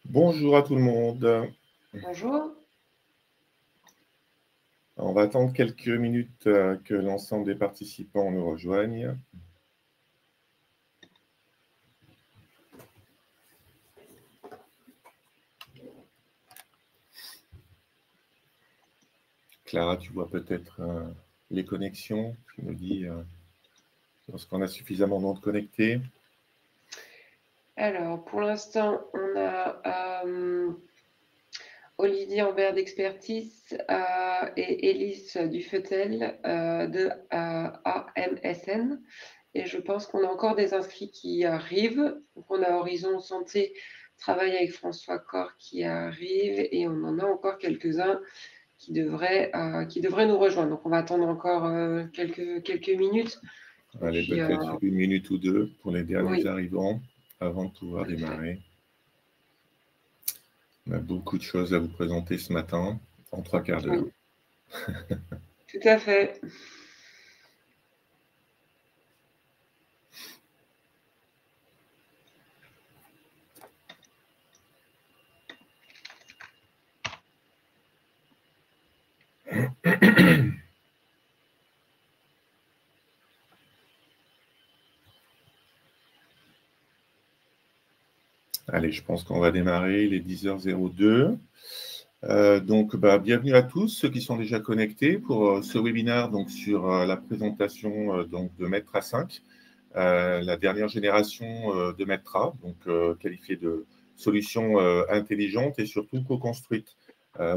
Bonjour à tout le monde. Bonjour. On va attendre quelques minutes que l'ensemble des participants nous rejoignent. Clara, tu vois peut-être les connexions. Tu me dis lorsqu'on a suffisamment de monde connecté. Alors, pour l'instant, on a Olivier Ambert d'Expertise et Élise Dufetel de AMSN. Et je pense qu'on a encore des inscrits qui arrivent. Donc, on a Horizon Santé, Travail avec François Corr qui arrive, et on en a encore quelques-uns qui devraient nous rejoindre. Donc, on va attendre encore quelques minutes. Allez, Puis, peut-être une minute ou deux pour les derniers oui, arrivants avant de pouvoir démarrer. On a beaucoup de choses à vous présenter ce matin en 3 quarts d'heure. Oui. Tout à fait. Allez, je pense qu'on va démarrer, il est 10h02. Donc, bienvenue à tous ceux qui sont déjà connectés pour ce webinaire donc, sur la présentation donc, de Metra 5, la dernière génération de Metra, donc qualifiée de solution intelligente et surtout co-construite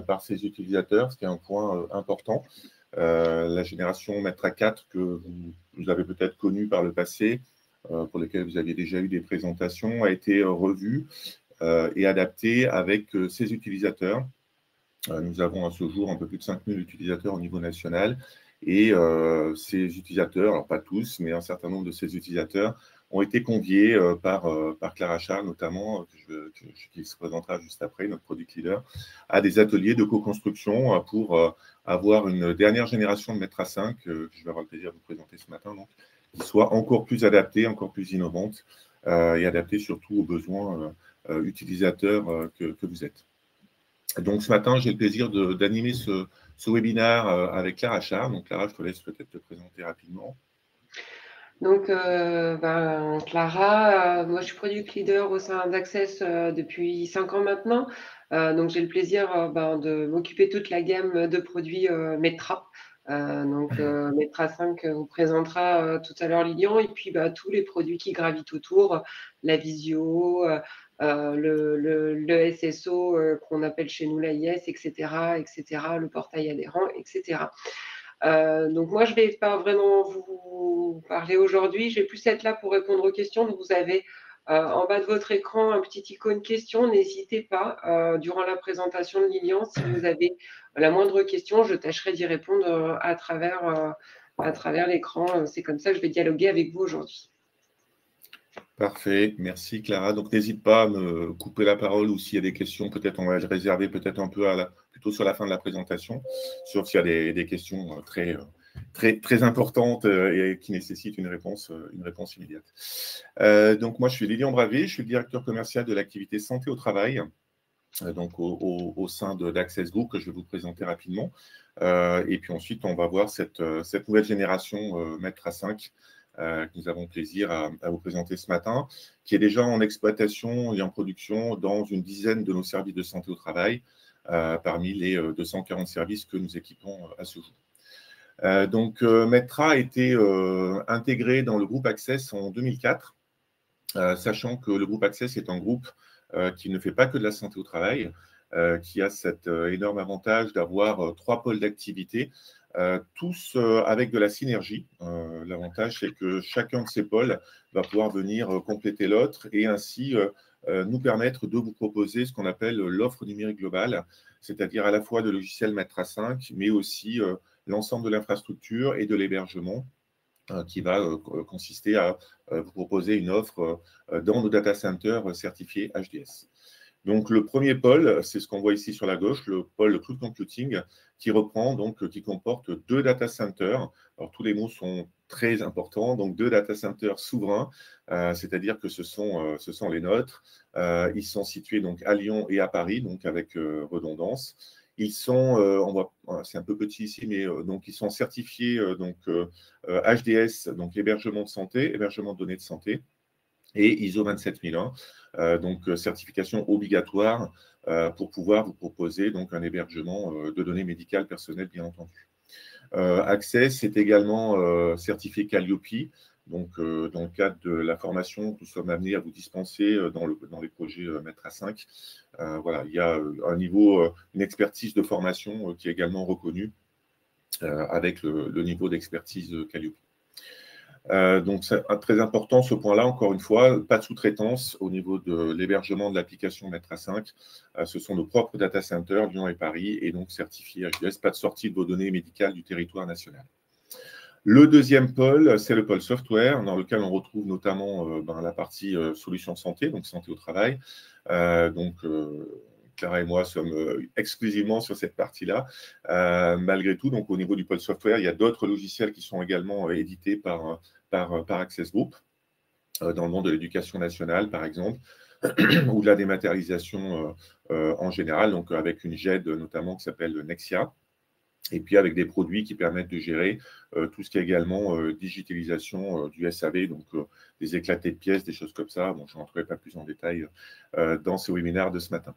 par ses utilisateurs, ce qui est un point important. La génération Metra 4 que vous avez peut-être connue par le passé, pour lesquelles vous aviez déjà eu des présentations, a été revue et adaptée avec ses utilisateurs. Nous avons à ce jour un peu plus de 5000 utilisateurs au niveau national et ces utilisateurs, alors pas tous, mais un certain nombre de ces utilisateurs ont été conviés par Clara Charles notamment, qui se présentera juste après, notre product leader, à des ateliers de co-construction pour avoir une dernière génération de Metra 5, que je vais avoir le plaisir de vous présenter ce matin, donc, qui soit encore plus adaptée, encore plus innovante et adaptée surtout aux besoins utilisateurs que vous êtes. Donc, ce matin, j'ai le plaisir d'animer ce webinaire avec Clara Charles. Donc, Clara, je te laisse peut-être te présenter rapidement. Donc, Clara, moi je suis product leader au sein d'Access depuis 5 ans maintenant. Donc, j'ai le plaisir de m'occuper de toute la gamme de produits Metra. Metra 5 vous présentera tout à l'heure Lilian, et puis tous les produits qui gravitent autour, la visio, le SSO qu'on appelle chez nous l'AIS, etc., le portail adhérent, etc. Donc moi, je ne vais pas vraiment vous parler aujourd'hui. Je vais plus être là pour répondre aux questions. Donc vous avez en bas de votre écran un petit icône question. N'hésitez pas, durant la présentation de Lilian, si vous avez la moindre question, je tâcherai d'y répondre à travers l'écran. C'est comme ça que je vais dialoguer avec vous aujourd'hui. Parfait, merci Clara. Donc, n'hésite pas à me couper la parole ou s'il y a des questions, peut-être on va le réserver peut-être un peu plutôt sur la fin de la présentation, sauf s'il y a des questions très importantes et qui nécessitent une réponse immédiate. Donc, moi, je suis Lilian Bravé, je suis le directeur commercial de l'activité santé au travail, donc au sein d'Access Group, que je vais vous présenter rapidement. Et puis ensuite, on va voir cette nouvelle génération Metra 5 que nous avons plaisir à vous présenter ce matin, qui est déjà en exploitation et en production dans une dizaine de nos services de santé au travail, parmi les 240 services que nous équipons à ce jour. Donc, Metra a été intégré dans le groupe Access en 2004, sachant que le groupe Access est un groupe qui ne fait pas que de la santé au travail, qui a cet énorme avantage d'avoir 3 pôles d'activité, tous avec de la synergie. L'avantage, c'est que chacun de ces pôles va pouvoir venir compléter l'autre et ainsi nous permettre de vous proposer ce qu'on appelle l'offre numérique globale, c'est-à-dire à la fois de logiciels Metra 5, mais aussi l'ensemble de l'infrastructure et de l'hébergement, qui va consister à vous proposer une offre dans nos data centers certifiés HDS. Donc, le premier pôle, c'est ce qu'on voit ici sur la gauche, le pôle Cloud Computing, qui reprend, donc, qui comporte 2 data centers. Alors, tous les mots sont très importants. Donc, 2 data centers souverains, c'est-à-dire que ce sont les nôtres. Ils sont situés donc à Lyon et à Paris, donc avec redondance. Ils sont, c'est un peu petit ici, mais donc ils sont certifiés HDS, donc hébergement de santé, hébergement de données de santé, et ISO 27001, certification obligatoire pour pouvoir vous proposer donc un hébergement de données médicales personnelles, bien entendu. Access est également certifié Calliope. Donc, dans le cadre de la formation que nous sommes amenés à vous dispenser dans les projets Maître à 5, voilà, il y a un niveau, une expertise de formation qui est également reconnue avec le niveau d'expertise Calliope. Donc, c'est très important ce point-là, encore une fois, pas de sous-traitance au niveau de l'hébergement de l'application Maître à 5. Ce sont nos propres data centers, Lyon et Paris, et donc certifiés HDS, pas de sortie de vos données médicales du territoire national. Le deuxième pôle, c'est le pôle software, dans lequel on retrouve notamment la partie solutions santé, donc santé au travail. Clara et moi sommes exclusivement sur cette partie-là. Malgré tout, donc, au niveau du pôle software, il y a d'autres logiciels qui sont également édités par Access Group, dans le monde de l'éducation nationale, par exemple, ou de la dématérialisation en général, donc avec une GED notamment qui s'appelle Nexia, et puis avec des produits qui permettent de gérer tout ce qui est également digitalisation du SAV, donc des éclatés de pièces, des choses comme ça. Bon, je ne rentrerai pas plus en détail dans ce webinaire de ce matin.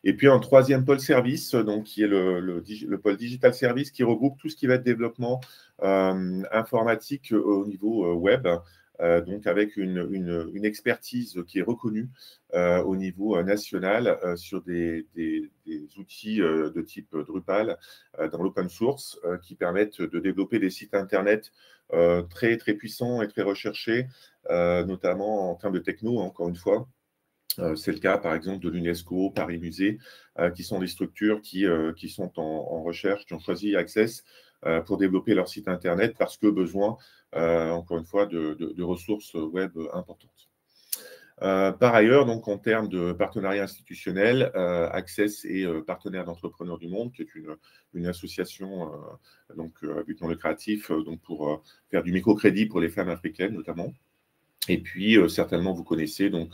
Et puis un troisième pôle service, donc, qui est le pôle digital service, qui regroupe tout ce qui va être développement informatique au niveau web, donc avec une expertise qui est reconnue au niveau national sur des outils de type Drupal dans l'open source qui permettent de développer des sites internet très, très puissants et très recherchés, notamment en termes de techno, encore une fois. C'est le cas, par exemple, de l'UNESCO, Paris Musée, qui sont des structures qui sont en recherche, qui ont choisi Access pour développer leur site Internet parce que besoin, encore une fois, de ressources web importantes. Par ailleurs, donc, en termes de partenariat institutionnel, Access est partenaire d'Entrepreneurs du Monde, qui est une association à but non lucratif pour faire du microcrédit pour les femmes africaines, notamment. Et puis, certainement, vous connaissez donc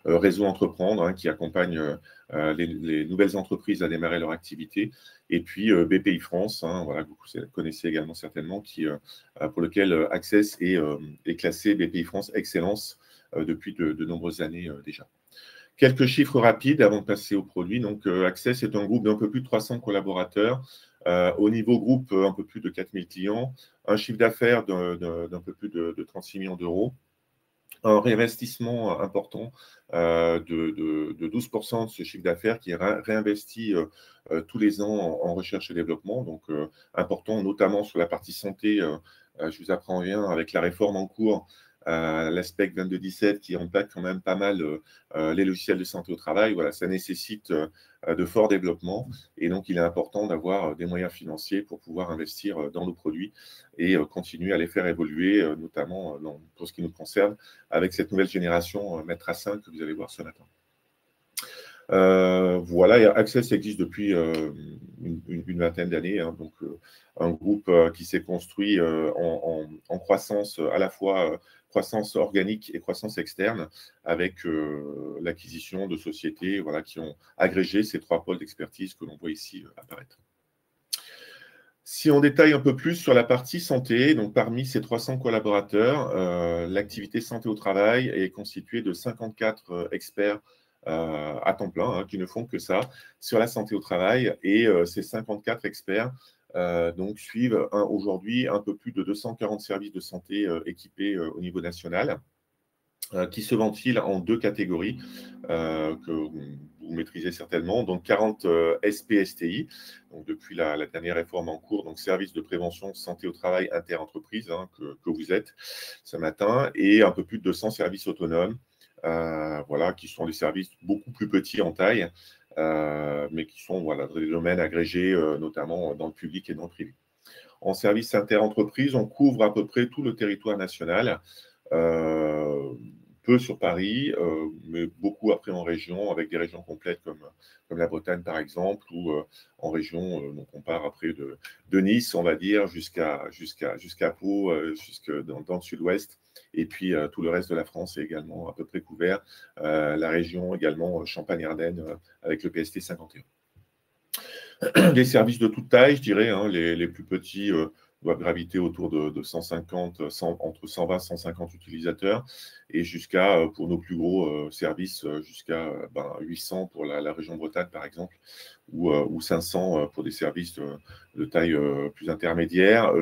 Réseau Entreprendre, qui accompagne les nouvelles entreprises à démarrer leur activité. Et puis, BPI France, voilà, que vous connaissez également certainement, pour lequel Access est classé BPI France Excellence depuis de nombreuses années déjà. Quelques chiffres rapides avant de passer au produit. Donc, Access est un groupe d'un peu plus de 300 collaborateurs. Au niveau groupe, un peu plus de 4000 clients. Un chiffre d'affaires d'un peu plus de 36 millions d'euros. Un réinvestissement important de 12% de ce chiffre d'affaires qui est réinvesti tous les ans en recherche et développement. Donc, important notamment sur la partie santé. Je vous apprends rien avec la réforme en cours, l'aspect 2217 qui impacte quand même pas mal les logiciels de santé au travail. Voilà, ça nécessite de forts développements et donc il est important d'avoir des moyens financiers pour pouvoir investir dans nos produits et continuer à les faire évoluer, notamment pour ce qui nous concerne, avec cette nouvelle génération Maître à 5 que vous allez voir ce matin. Voilà, Access existe depuis une vingtaine d'années, donc un groupe qui s'est construit en croissance, à la fois croissance organique et croissance externe, avec l'acquisition de sociétés voilà, qui ont agrégé ces 3 pôles d'expertise que l'on voit ici apparaître. Si on détaille un peu plus sur la partie santé, donc parmi ces 300 collaborateurs, l'activité santé au travail est constituée de 54 experts à temps plein, qui ne font que ça, sur la santé au travail. Et ces 54 experts donc, suivent aujourd'hui un peu plus de 240 services de santé équipés au niveau national, qui se ventilent en 2 catégories que vous maîtrisez certainement. Donc 40 SPSTI, donc depuis la dernière réforme en cours, donc service de prévention santé au travail inter-entreprise que vous êtes ce matin, et un peu plus de 200 services autonomes, voilà, qui sont des services beaucoup plus petits en taille, mais qui sont voilà, des domaines agrégés, notamment dans le public et dans le privé. En service inter-entreprise, on couvre à peu près tout le territoire national, peu sur Paris, mais beaucoup après en région, avec des régions complètes comme la Bretagne par exemple, ou en région, donc on part après de Nice, on va dire, jusqu'à Pau, jusque dans le sud-ouest. Et puis tout le reste de la France est également à peu près couvert. La région également Champagne-Ardenne avec le PST 51. Des services de toute taille, je dirais, hein, les plus petits doivent graviter autour de 150, entre 120 et 150 utilisateurs, et jusqu'à, pour nos plus gros services, jusqu'à 800 pour la région Bretagne, par exemple, ou 500 pour des services de taille plus intermédiaire,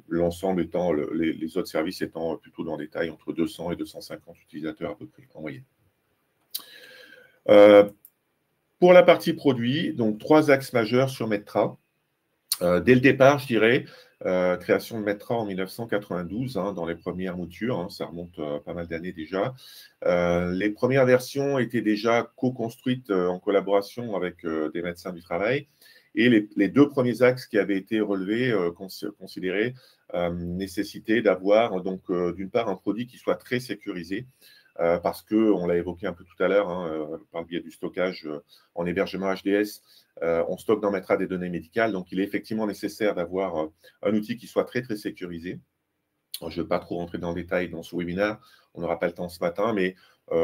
l'ensemble étant, les autres services étant plutôt dans des tailles entre 200 et 250 utilisateurs à peu près, en moyenne. Pour la partie produit, donc 3 axes majeurs sur Metra. Dès le départ, je dirais, création de Metra en 1992, hein, dans les premières moutures, hein, ça remonte pas mal d'années déjà. Les premières versions étaient déjà co-construites en collaboration avec des médecins du travail. Et les 2 premiers axes qui avaient été relevés, considérés, nécessitaient d'avoir donc d'une part un produit qui soit très sécurisé, parce qu'on l'a évoqué un peu tout à l'heure, hein, par le biais du stockage en hébergement HDS, on stocke dans Metra des données médicales, donc il est effectivement nécessaire d'avoir un outil qui soit très, très sécurisé. Je ne vais pas trop rentrer dans le détail dans ce webinaire, on n'aura pas le temps ce matin, mais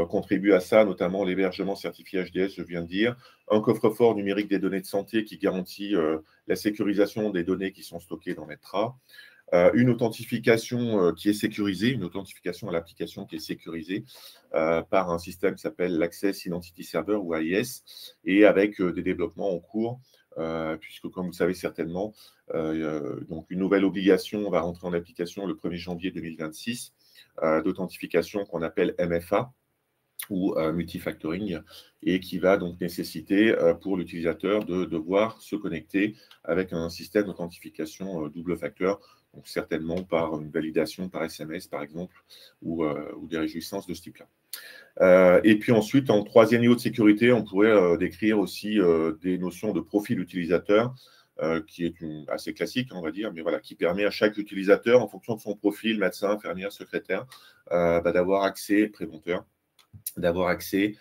contribue à ça, notamment l'hébergement certifié HDS, je viens de dire, un coffre-fort numérique des données de santé qui garantit la sécurisation des données qui sont stockées dans Metra, une authentification qui est sécurisée, une authentification à l'application qui est sécurisée par un système qui s'appelle l'Access Identity Server ou AIS, et avec des développements en cours, puisque comme vous le savez certainement, donc une nouvelle obligation va rentrer en application le 1er janvier 2026 d'authentification qu'on appelle MFA, ou multifactoring, et qui va donc nécessiter pour l'utilisateur de devoir se connecter avec un système d'authentification double facteur, donc certainement par une validation par SMS par exemple, ou des réjouissances de ce type-là. Et puis ensuite, en 3e niveau de sécurité, on pourrait décrire aussi des notions de profil utilisateur, qui est assez classique, on va dire, mais voilà, qui permet à chaque utilisateur, en fonction de son profil, médecin, infirmière, secrétaire, d'avoir accès, préventeur, d'avoir accès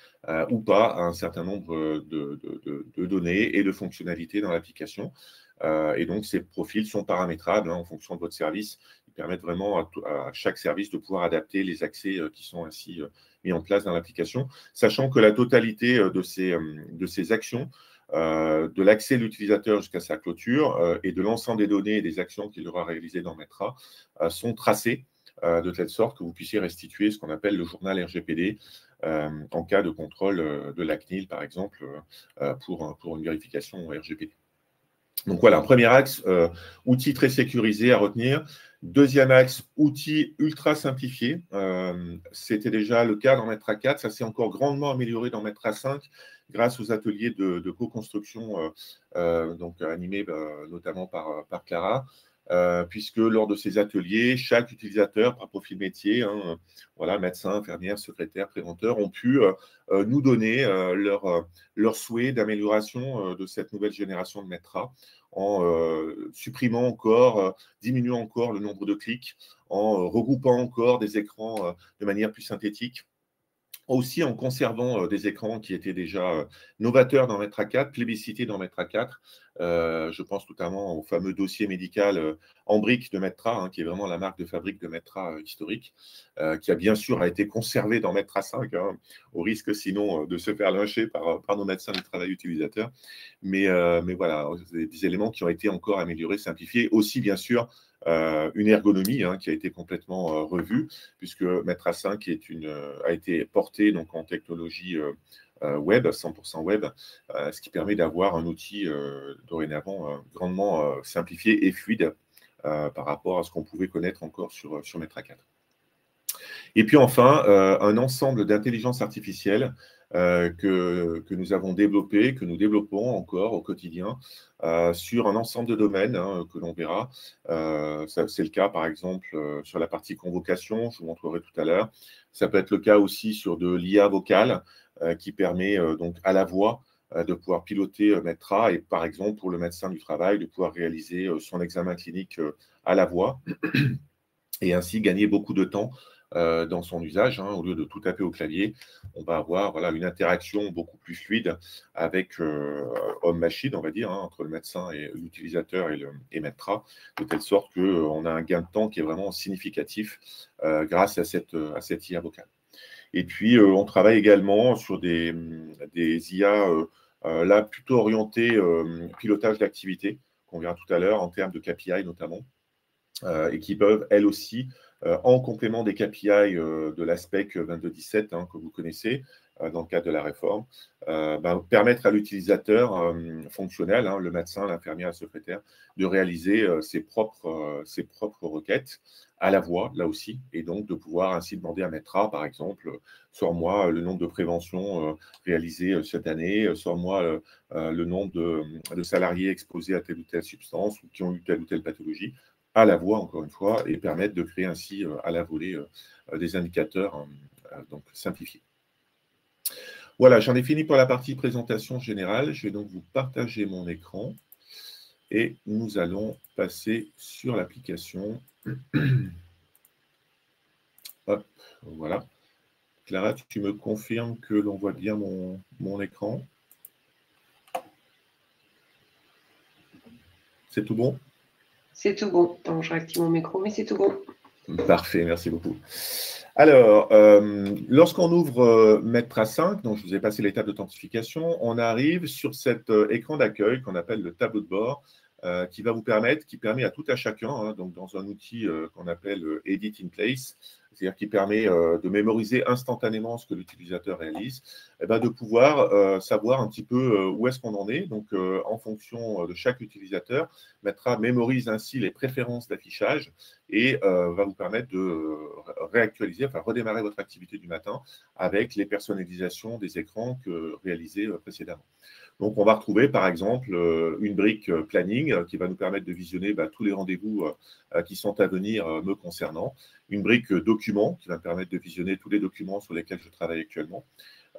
ou pas à un certain nombre de données et de fonctionnalités dans l'application. Et donc, ces profils sont paramétrables en fonction de votre service. Ils permettent vraiment à chaque service de pouvoir adapter les accès qui sont ainsi mis en place dans l'application, sachant que la totalité de ces actions, de l'accès de l'utilisateur jusqu'à sa clôture et de l'ensemble des données et des actions qu'il aura réalisées dans Metra sont tracées de telle sorte que vous puissiez restituer ce qu'on appelle le journal RGPD en cas de contrôle de la CNIL, par exemple, pour une vérification RGPD. Donc voilà, un premier axe, outil très sécurisé à retenir. Deuxième axe, outil ultra simplifié. C'était déjà le cas dans Metra 4, ça s'est encore grandement amélioré dans Metra 5 grâce aux ateliers de co-construction donc animés notamment par Clara. Puisque lors de ces ateliers, chaque utilisateur par profil métier, hein, voilà, médecin, infirmière, secrétaire, préventeur, ont pu nous donner leur souhait d'amélioration de cette nouvelle génération de Metra en supprimant encore, diminuant encore le nombre de clics, en regroupant encore des écrans de manière plus synthétique, aussi en conservant des écrans qui étaient déjà novateurs dans Metra 4, plébiscités dans Metra 4. Je pense notamment au fameux dossier médical en briques de Metra, hein, qui est vraiment la marque de fabrique de Metra historique, qui a bien sûr été conservé dans Metra 5, hein, au risque sinon de se faire lyncher par nos médecins du travail utilisateurs. Mais voilà, des éléments qui ont été encore améliorés, simplifiés. Aussi, bien sûr, une ergonomie qui a été complètement revue, puisque Metra 5 a été porté donc, en technologie web, 100% web, ce qui permet d'avoir un outil dorénavant grandement simplifié et fluide par rapport à ce qu'on pouvait connaître encore sur Metra 4. Et puis enfin, un ensemble d'intelligence artificielle que nous avons développé, que nous développons encore au quotidien sur un ensemble de domaines que l'on verra. C'est le cas, par exemple, sur la partie convocation, je vous montrerai tout à l'heure. Ça peut être le cas aussi sur de l'IA vocale qui permet donc à la voix de pouvoir piloter Metra et, par exemple, pour le médecin du travail, de pouvoir réaliser son examen clinique à la voix et ainsi gagner beaucoup de temps dans son usage. Au lieu de tout taper au clavier, on va avoir une interaction beaucoup plus fluide avec homme-machine, on va dire, entre le médecin et l'utilisateur et Medtra, de telle sorte qu'on a un gain de temps qui est vraiment significatif grâce à cette IA vocale. Et puis, on travaille également sur des IA là plutôt orientées pilotage d'activité, qu'on verra tout à l'heure, en termes de KPI notamment, et qui peuvent, elles aussi, en complément des KPI de l'ASPEC 2217 que vous connaissez dans le cadre de la réforme, permettre à l'utilisateur fonctionnel, le médecin, l'infirmière, le secrétaire, de réaliser ses propres requêtes à la voix, là aussi, et donc de pouvoir ainsi demander à Medtra, par exemple, sors-moi le nombre de préventions réalisées cette année, sors-moi le nombre de salariés exposés à telle ou telle substance ou qui ont eu telle ou telle pathologie, à la voix, encore une fois, et permettre de créer ainsi à la volée des indicateurs donc simplifiés. Voilà, j'en ai fini pour la partie présentation générale. Je vais donc vous partager mon écran et nous allons passer sur l'application. Hop, voilà. Clara, tu me confirmes que l'on voit bien mon écran? C'est tout bon? C'est tout bon. Attends, je réactive mon micro, mais c'est tout bon. Parfait, merci beaucoup. Alors, lorsqu'on ouvre Medtra 5, donc je vous ai passé l'étape d'authentification, on arrive sur cet écran d'accueil qu'on appelle le tableau de bord, qui permet à tout à chacun, donc dans un outil qu'on appelle Edit in Place, c'est-à-dire qui permet de mémoriser instantanément ce que l'utilisateur réalise, de pouvoir savoir un petit peu où est-ce qu'on en est. Donc, en fonction de chaque utilisateur, Medtra mémorise ainsi les préférences d'affichage et va vous permettre de réactualiser, enfin redémarrer votre activité du matin avec les personnalisations des écrans réalisés précédemment. Donc, on va retrouver, par exemple, une brique planning qui va nous permettre de visionner tous les rendez-vous qui sont à venir me concernant. Une brique document qui va me permettre de visionner tous les documents sur lesquels je travaille actuellement.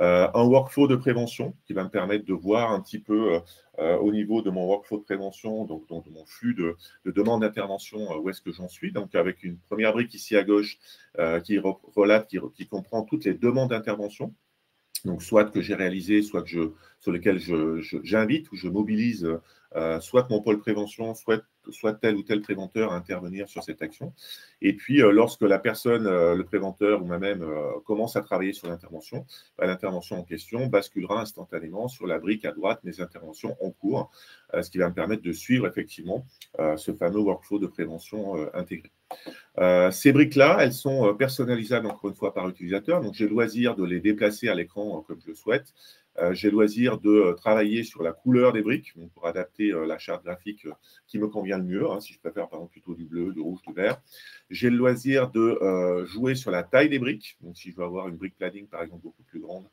Un workflow de prévention qui va me permettre de voir un petit peu au niveau de mon workflow de prévention, donc de mon flux de demandes d'intervention, où est-ce que j'en suis. Donc, avec une première brique ici à gauche qui comprend toutes les demandes d'intervention. Donc, soit que j'ai réalisé, soit sur lesquelles j'invite ou je mobilise soit mon pôle prévention, soit tel ou tel préventeur à intervenir sur cette action. Et puis, lorsque la personne, le préventeur ou moi-même, commence à travailler sur l'intervention, l'intervention en question basculera instantanément sur la brique à droite, mes interventions en cours, ce qui va me permettre de suivre effectivement ce fameux workflow de prévention intégré. Ces briques-là, elles sont personnalisables encore une fois par utilisateur. Donc, j'ai le loisir de les déplacer à l'écran comme je le souhaite. J'ai le loisir de travailler sur la couleur des briques donc pour adapter la charte graphique qui me convient le mieux, si je préfère par exemple plutôt du bleu, du rouge, du vert. J'ai le loisir de jouer sur la taille des briques. Donc, si je veux avoir une brique planning, par exemple, beaucoup plus grande,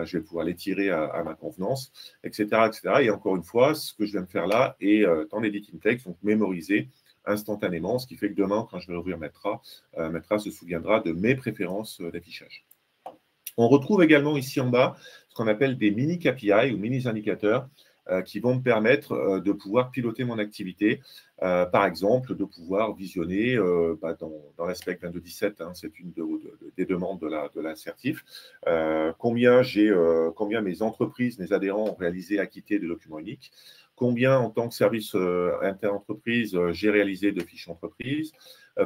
je vais pouvoir l'étirer à ma convenance, etc., etc. Et encore une fois, ce que je viens de faire là est dans l'editing text, donc mémoriser instantanément, ce qui fait que demain, quand je vais ouvrir Medtra, Medtra se souviendra de mes préférences d'affichage. On retrouve également ici en bas ce qu'on appelle des mini KPI ou mini indicateurs qui vont me permettre de pouvoir piloter mon activité. Par exemple, de pouvoir visionner dans l'aspect 2217, c'est une des demandes de l'assertif, combien mes entreprises, mes adhérents ont réalisé acquitté de documents uniques, combien en tant que service interentreprise j'ai réalisé de fiches entreprises,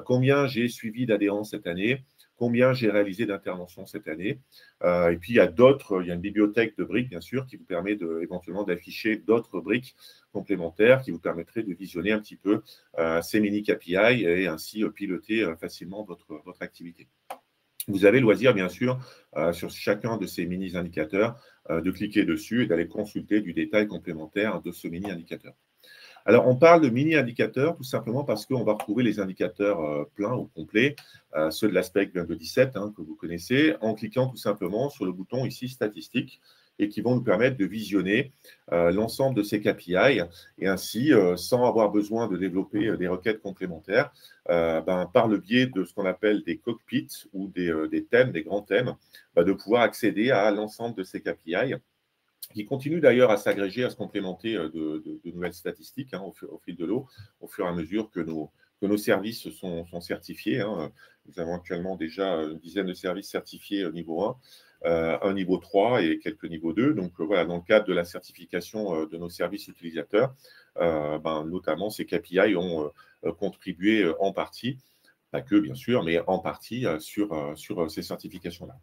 combien j'ai suivi d'adhérents cette année, combien j'ai réalisé d'interventions cette année. Et puis, il y a une bibliothèque de briques, bien sûr, qui vous permet éventuellement d'afficher d'autres briques complémentaires qui vous permettraient de visionner un petit peu ces mini KPI et ainsi piloter facilement votre activité. Vous avez le loisir, bien sûr, sur chacun de ces mini-indicateurs, de cliquer dessus et d'aller consulter du détail complémentaire de ce mini-indicateur. Alors, on parle de mini-indicateurs tout simplement parce qu'on va retrouver les indicateurs pleins ou complets, ceux de l'aspect 2217 que vous connaissez, en cliquant tout simplement sur le bouton ici « Statistiques » et qui vont nous permettre de visionner l'ensemble de ces KPI et ainsi, sans avoir besoin de développer des requêtes complémentaires, par le biais de ce qu'on appelle des cockpits ou des thèmes, des grands thèmes, de pouvoir accéder à l'ensemble de ces KPI qui continuent d'ailleurs à s'agréger, à se complémenter de nouvelles statistiques au fil de l'eau, au fur et à mesure que que nos services sont certifiés. Hein. Nous avons actuellement déjà une dizaine de services certifiés au niveau 1. Un niveau 3 et quelques niveaux 2. Donc voilà, dans le cadre de la certification de nos services utilisateurs, notamment ces KPI ont contribué en partie, pas que bien sûr, mais en partie sur ces certifications-là.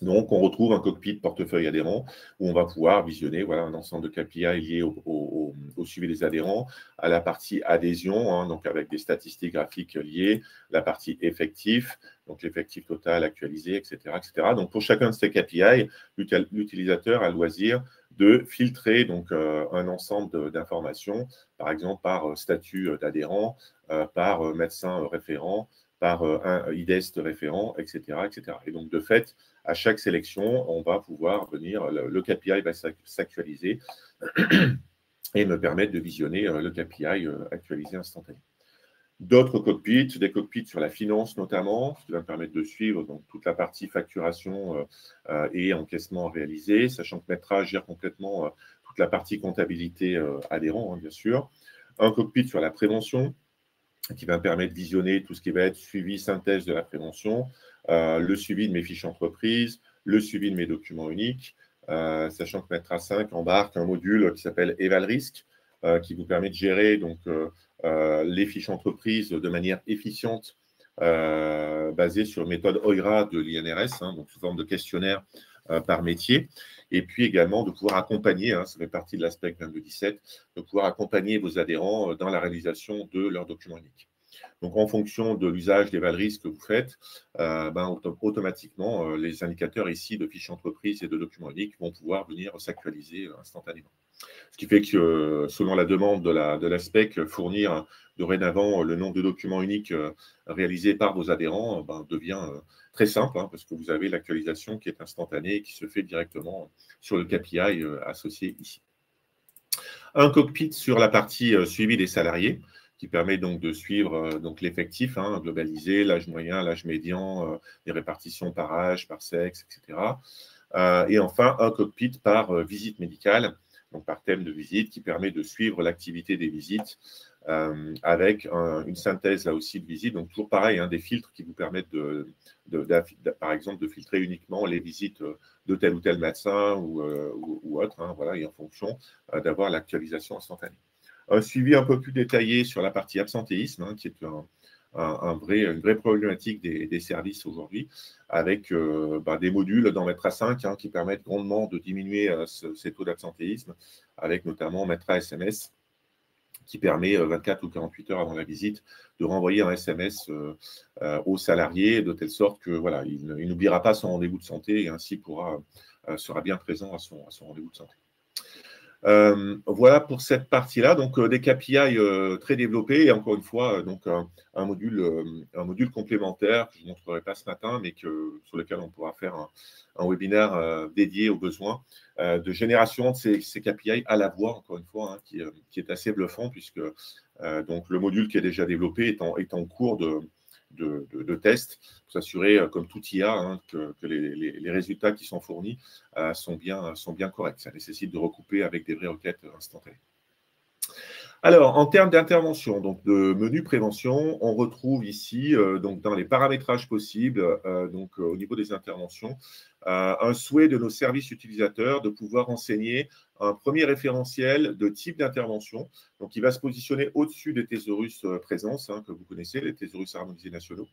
Donc, on retrouve un cockpit portefeuille adhérent où on va pouvoir visionner voilà, un ensemble de KPI liés au suivi des adhérents, à la partie adhésion, hein, donc avec des statistiques graphiques liées, la partie effectif, donc l'effectif total actualisé, etc., etc. Donc, pour chacun de ces KPI, l'utilisateur a le loisir de filtrer donc, un ensemble d'informations, par exemple par statut d'adhérent, par médecin référent, par un IDEST référent, etc., etc. Et donc, de fait, à chaque sélection, on va pouvoir venir, le KPI va s'actualiser et me permettre de visionner le KPI actualisé instantané. D'autres cockpits, des cockpits sur la finance notamment, ce qui va me permettre de suivre donc, toute la partie facturation et encaissement réalisé, sachant que Metra gère complètement toute la partie comptabilité adhérent, hein, bien sûr. Un cockpit sur la prévention, qui va me permettre de visionner tout ce qui va être suivi, synthèse de la prévention, le suivi de mes fiches entreprises, le suivi de mes documents uniques, sachant que Metra 5 embarque un module qui s'appelle EvalRisk, qui vous permet de gérer donc, les fiches entreprises de manière efficiente, basée sur une méthode OIRA de l'INRS, hein, donc sous forme de questionnaire par métier, et puis également de pouvoir accompagner, hein, ça fait partie de l'aspect 22-17, de pouvoir accompagner vos adhérents dans la réalisation de leurs documents uniques. Donc, en fonction de l'usage des ValRisk que vous faites, automatiquement, les indicateurs ici de fiches entreprises et de documents uniques vont pouvoir venir s'actualiser instantanément. Ce qui fait que, selon la demande de la SPEC, fournir dorénavant le nombre de documents uniques réalisés par vos adhérents devient très simple, hein, parce que vous avez l'actualisation qui est instantanée et qui se fait directement sur le KPI associé ici. Un cockpit sur la partie suivi des salariés, qui permet donc de suivre l'effectif hein, globalisé, l'âge moyen, l'âge médian, les répartitions par âge, par sexe, etc. Et enfin, un cockpit par visite médicale, donc par thème de visite, qui permet de suivre l'activité des visites avec une synthèse là aussi de visite. Donc toujours pareil, hein, des filtres qui vous permettent par exemple de filtrer uniquement les visites de tel ou tel médecin ou autre, hein, voilà, et en fonction d'avoir l'actualisation instantanée. Un suivi un peu plus détaillé sur la partie absentéisme, hein, qui est une vraie problématique des services aujourd'hui, avec des modules dans Metra 5 hein, qui permettent grandement de diminuer ces taux d'absentéisme, avec notamment Metra SMS, qui permet 24 ou 48 heures avant la visite de renvoyer un SMS au salarié de telle sorte que voilà, il n'oubliera pas son rendez-vous de santé et ainsi sera bien présent à son rendez-vous de santé. Voilà pour cette partie-là, donc des KPI très développés et encore une fois donc un module complémentaire que je ne montrerai pas ce matin mais sur lequel on pourra faire un webinaire dédié aux besoins de génération de ces KPI à la voix, encore une fois, hein, qui est assez bluffant puisque donc le module qui est déjà développé est en cours de test pour s'assurer, comme tout IA, hein, que les résultats qui sont fournis sont bien corrects. Ça nécessite de recouper avec des vraies requêtes instantanées. Alors, en termes d'intervention, donc de menu prévention, on retrouve ici, donc dans les paramétrages possibles, au niveau des interventions, un souhait de nos services utilisateurs de pouvoir enseigner un premier référentiel de type d'intervention, donc qui va se positionner au-dessus des thésaurus présence, hein, que vous connaissez, les thésaurus harmonisés nationaux.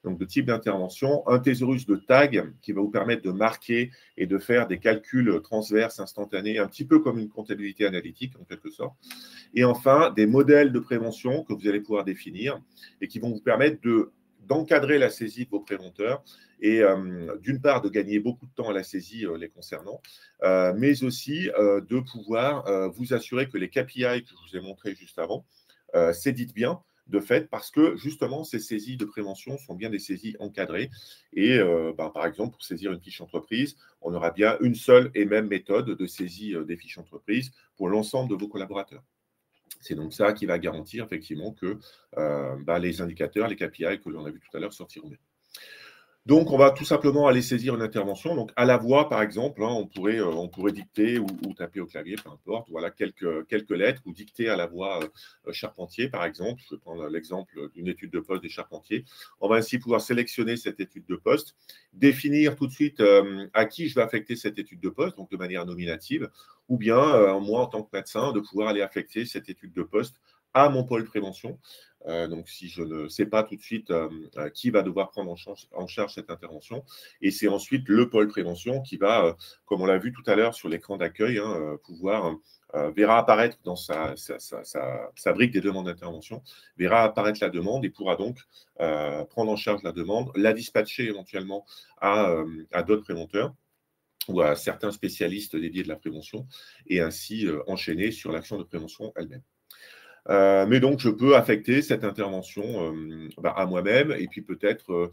Donc de type d'intervention, un thésaurus de tag qui va vous permettre de marquer et de faire des calculs transverses instantanés, un petit peu comme une comptabilité analytique en quelque sorte. Et enfin, des modèles de prévention que vous allez pouvoir définir et qui vont vous permettre d'encadrer la saisie de vos préventeurs et d'une part de gagner beaucoup de temps à la saisie les concernant, mais aussi de pouvoir vous assurer que les KPI que je vous ai montrés juste avant s'éditent bien, de fait, parce que justement, ces saisies de prévention sont bien des saisies encadrées. Et par exemple, pour saisir une fiche entreprise, on aura bien une seule et même méthode de saisie des fiches entreprises pour l'ensemble de vos collaborateurs. C'est donc ça qui va garantir effectivement que les indicateurs, les KPI que l'on a vu tout à l'heure sortiront bien. Donc, on va tout simplement aller saisir une intervention. Donc, à la voix, par exemple, hein, on pourrait dicter ou taper au clavier, peu importe. Voilà, quelques lettres ou dicter à la voix Charpentier, par exemple. Je vais prendre l'exemple d'une étude de poste des Charpentiers. On va ainsi pouvoir sélectionner cette étude de poste, définir tout de suite à qui je vais affecter cette étude de poste, donc de manière nominative, ou bien, moi, en tant que médecin, de pouvoir aller affecter cette étude de poste à mon pôle prévention. Donc, si je ne sais pas tout de suite qui va devoir prendre en charge cette intervention, et c'est ensuite le pôle prévention qui va, comme on l'a vu tout à l'heure sur l'écran d'accueil, hein, pouvoir verra apparaître dans sa brique des demandes d'intervention, verra apparaître la demande et pourra donc prendre en charge la demande, la dispatcher éventuellement à d'autres préventeurs ou à certains spécialistes dédiés de la prévention, et ainsi enchaîner sur l'action de prévention elle-même. Mais donc, je peux affecter cette intervention à moi-même et puis peut-être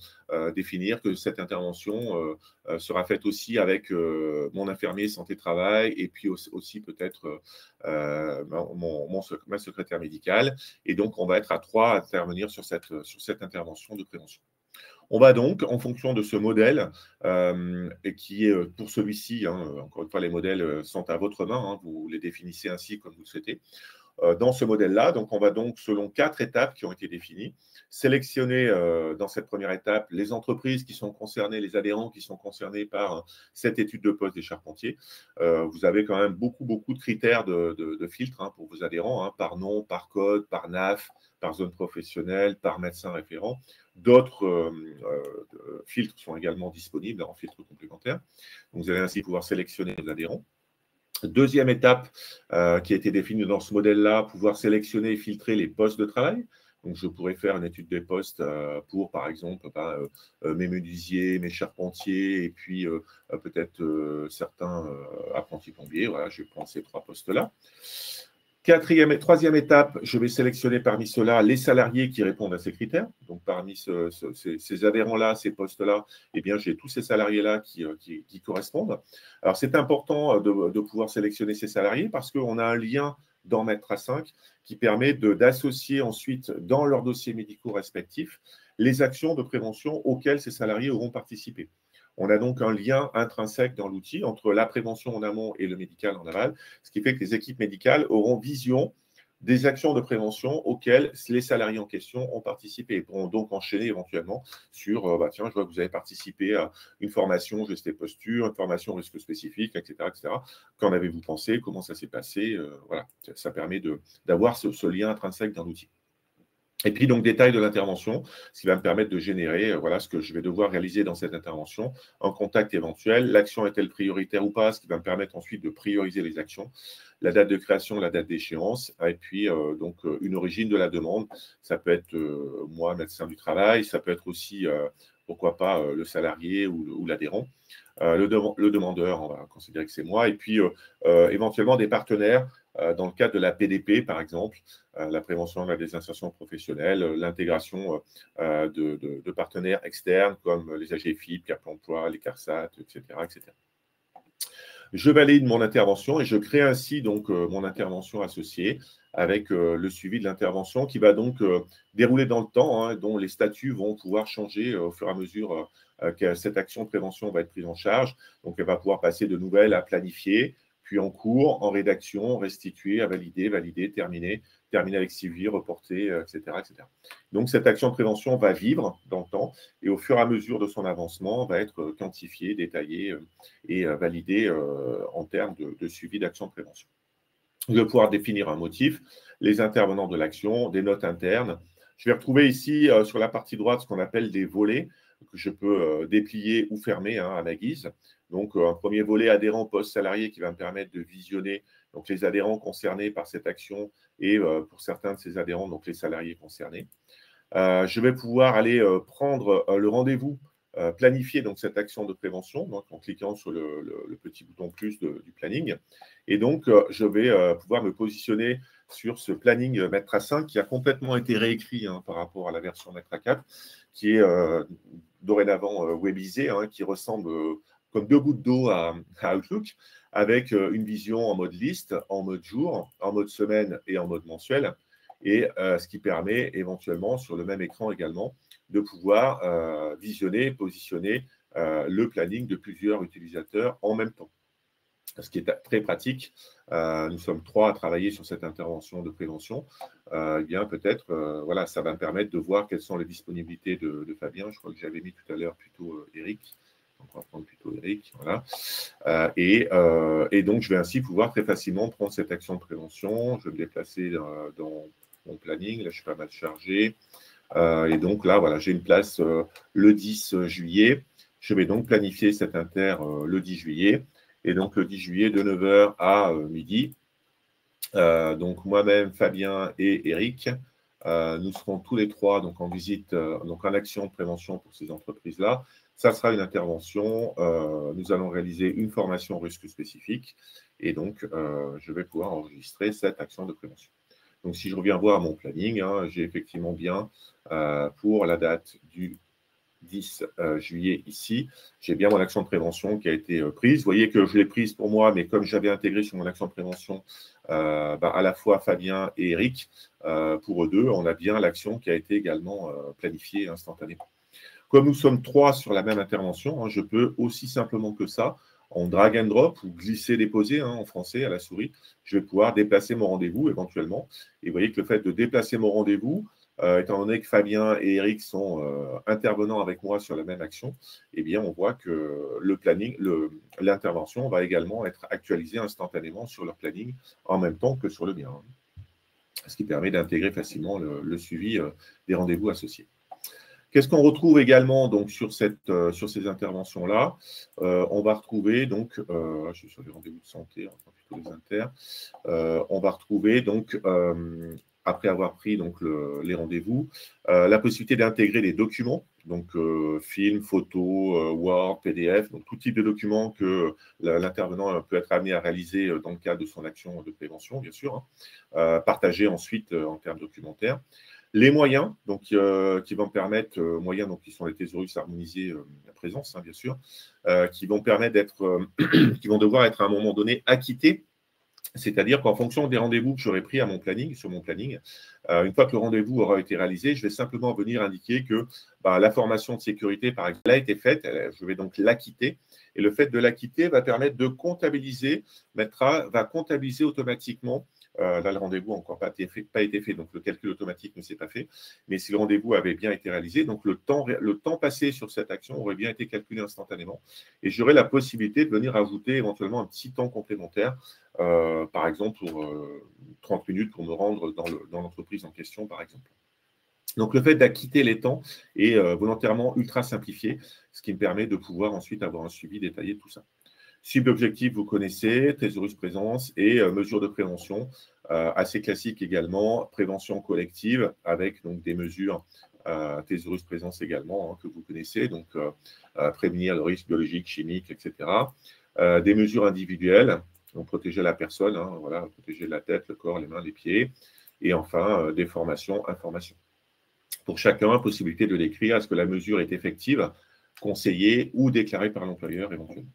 définir que cette intervention sera faite aussi avec mon infirmier santé-travail et puis aussi peut-être ma secrétaire médicale. Et donc, on va être à 3 à intervenir sur cette intervention de prévention. On va donc, en fonction de ce modèle, et qui est pour celui-ci, hein, encore une fois, les modèles sont à votre main, hein, vous les définissez ainsi comme vous le souhaitez. Dans ce modèle-là, donc on va donc, selon 4 étapes qui ont été définies, sélectionner dans cette première étape les entreprises qui sont concernées, les adhérents qui sont concernés par cette étude de poste des Charpentiers. Vous avez quand même beaucoup de critères de filtres hein, pour vos adhérents, hein, par nom, par code, par NAF, par zone professionnelle, par médecin référent. D'autres filtres sont également disponibles en filtre complémentaire. Donc, vous allez ainsi pouvoir sélectionner les adhérents. Deuxième étape qui a été définie dans ce modèle-là, pouvoir sélectionner et filtrer les postes de travail. Donc, je pourrais faire une étude des postes pour, par exemple, mes menuisiers, mes charpentiers et puis peut-être certains apprentis plombiers. Voilà, je vais prendre ces 3 postes-là. Troisième étape, je vais sélectionner parmi ceux-là les salariés qui répondent à ces critères. Donc, parmi ces adhérents-là, ces postes-là, eh bien, j'ai tous ces salariés-là qui correspondent. Alors, c'est important de pouvoir sélectionner ces salariés parce qu'on a un lien dans Maître A5 qui permet d'associer ensuite dans leurs dossiers médicaux respectifs les actions de prévention auxquelles ces salariés auront participé. On a donc un lien intrinsèque dans l'outil entre la prévention en amont et le médical en aval, ce qui fait que les équipes médicales auront vision des actions de prévention auxquelles les salariés en question ont participé et pourront donc enchaîner éventuellement sur tiens, je vois que vous avez participé à une formation geste et posture, une formation risque spécifique, etc. etc. Qu'en avez-vous pensé? Comment ça s'est passé? Voilà, ça permet d'avoir ce lien intrinsèque dans l'outil. Et puis, donc, détail de l'intervention, ce qui va me permettre de générer voilà, ce que je vais devoir réaliser dans cette intervention, un contact éventuel, l'action est-elle prioritaire ou pas, ce qui va me permettre ensuite de prioriser les actions, la date de création, la date d'échéance, et puis donc une origine de la demande. Ça peut être moi, médecin du travail, ça peut être aussi, pourquoi pas, le salarié ou l'adhérent. Le demandeur, on va considérer que c'est moi, et puis éventuellement des partenaires dans le cadre de la PDP, par exemple, la prévention de la désinsertion professionnelle, l'intégration de partenaires externes comme les AGFIP, Cap Emploi, les CARSAT, etc., etc. Je valide mon intervention et je crée ainsi donc mon intervention associée avec le suivi de l'intervention qui va donc dérouler dans le temps, hein, dont les statuts vont pouvoir changer au fur et à mesure que cette action de prévention va être prise en charge. Donc, elle va pouvoir passer de nouvelles à planifier, puis en cours, en rédaction, restituer, à valider, terminer avec suivi, reporter, etc., etc. Donc, cette action de prévention va vivre dans le temps et au fur et à mesure de son avancement, va être quantifiée, détaillée et validée en termes de suivi d'action de prévention. Je vais pouvoir définir un motif, les intervenants de l'action, des notes internes. Je vais retrouver ici sur la partie droite ce qu'on appelle des volets que je peux déplier ou fermer hein, à ma guise. Donc, un premier volet adhérent post-salarié qui va me permettre de visionner donc, les adhérents concernés par cette action et pour certains de ces adhérents, donc les salariés concernés. Je vais pouvoir aller prendre le rendez-vous, planifier donc, cette action de prévention donc, en cliquant sur le petit bouton plus du planning. Et donc, je vais pouvoir me positionner sur ce planning Maître A5 qui a complètement été réécrit hein, par rapport à la version Maître A4, qui est dorénavant webisé, hein, qui ressemble comme 2 gouttes d'eau à Outlook, avec une vision en mode liste, en mode jour, en mode semaine et en mode mensuel. Et ce qui permet éventuellement, sur le même écran également, de pouvoir visionner, positionner le planning de plusieurs utilisateurs en même temps. Ce qui est très pratique, nous sommes 3 à travailler sur cette intervention de prévention, eh bien peut-être, voilà, ça va me permettre de voir quelles sont les disponibilités de Fabien. Je crois que j'avais mis tout à l'heure plutôt Eric. Donc, on va prendre plutôt Eric, voilà. Et donc, je vais ainsi pouvoir très facilement prendre cette action de prévention. Je vais me déplacer dans mon planning. Là, je suis pas mal chargé. Et donc là, voilà, j'ai une place le 10 juillet. Je vais donc planifier cette inter le 10 juillet. Et donc, le 10 juillet, de 9 h à midi. Donc, moi-même, Fabien et Eric, nous serons tous les 3 donc, en visite, donc en action de prévention pour ces entreprises-là. Ça sera une intervention. Nous allons réaliser une formation risque spécifique. Et donc, je vais pouvoir enregistrer cette action de prévention. Donc, si je reviens voir mon planning, hein, j'ai effectivement bien, pour la date du 10 juillet ici, j'ai bien mon action de prévention qui a été prise. Vous voyez que je l'ai prise pour moi, mais comme j'avais intégré sur mon action de prévention à la fois Fabien et Eric, pour eux deux, on a bien l'action qui a été également planifiée instantanément. Comme nous sommes 3 sur la même intervention, hein, je peux aussi simplement que ça, en drag and drop ou glisser-déposer en français à la souris, je vais pouvoir déplacer mon rendez-vous éventuellement. Et vous voyez que le fait de déplacer mon rendez-vous, étant donné que Fabien et Eric sont intervenants avec moi sur la même action, eh bien, on voit que le planning, l'intervention va également être actualisée instantanément sur leur planning en même temps que sur le mien, ce qui permet d'intégrer facilement le suivi des rendez-vous associés. Qu'est-ce qu'on retrouve également donc, sur ces interventions-là? On va retrouver, donc, je suis sur les rendez-vous de santé, enfin plutôt les inters, on va retrouver donc, après avoir pris donc, les rendez-vous, la possibilité d'intégrer des documents, donc films, photos, Word, PDF, donc tout type de documents que l'intervenant peut être amené à réaliser dans le cadre de son action de prévention, bien sûr, partagé ensuite en termes documentaires. Les moyens, donc, qui vont permettre, moyens donc, qui sont les thésaurus harmonisés à présence, bien sûr, qui vont permettre d'être, qui vont devoir être à un moment donné acquittés. C'est-à-dire qu'en fonction des rendez-vous que j'aurai pris à mon planning, sur mon planning, une fois que le rendez-vous aura été réalisé, je vais simplement venir indiquer que la formation de sécurité, par exemple, a été faite, je vais donc l'acquitter. Et le fait de l'acquitter va permettre de comptabiliser, va comptabiliser automatiquement. Là, le rendez-vous n'a encore pas été fait, donc le calcul automatique ne s'est pas fait. Mais si le rendez-vous avait bien été réalisé, donc le temps passé sur cette action aurait bien été calculé instantanément. Et j'aurais la possibilité de venir ajouter éventuellement un petit temps complémentaire, par exemple pour 30 minutes pour me rendre dans l'entreprise en question, par exemple. Donc, le fait d'acquitter les temps est volontairement ultra simplifié, ce qui me permet de pouvoir ensuite avoir un suivi détaillé de tout ça. Cible objectif, vous connaissez, thésaurus présence et mesures de prévention, assez classiques également, prévention collective avec donc, des mesures thésaurus présence également que vous connaissez, donc prévenir le risque biologique, chimique, etc. Des mesures individuelles, donc protéger la personne, voilà, protéger la tête, le corps, les mains, les pieds, et enfin des formations, informations. Pour chacun, possibilité de décrire est-ce que la mesure est effective, conseillée ou déclarée par l'employeur éventuellement.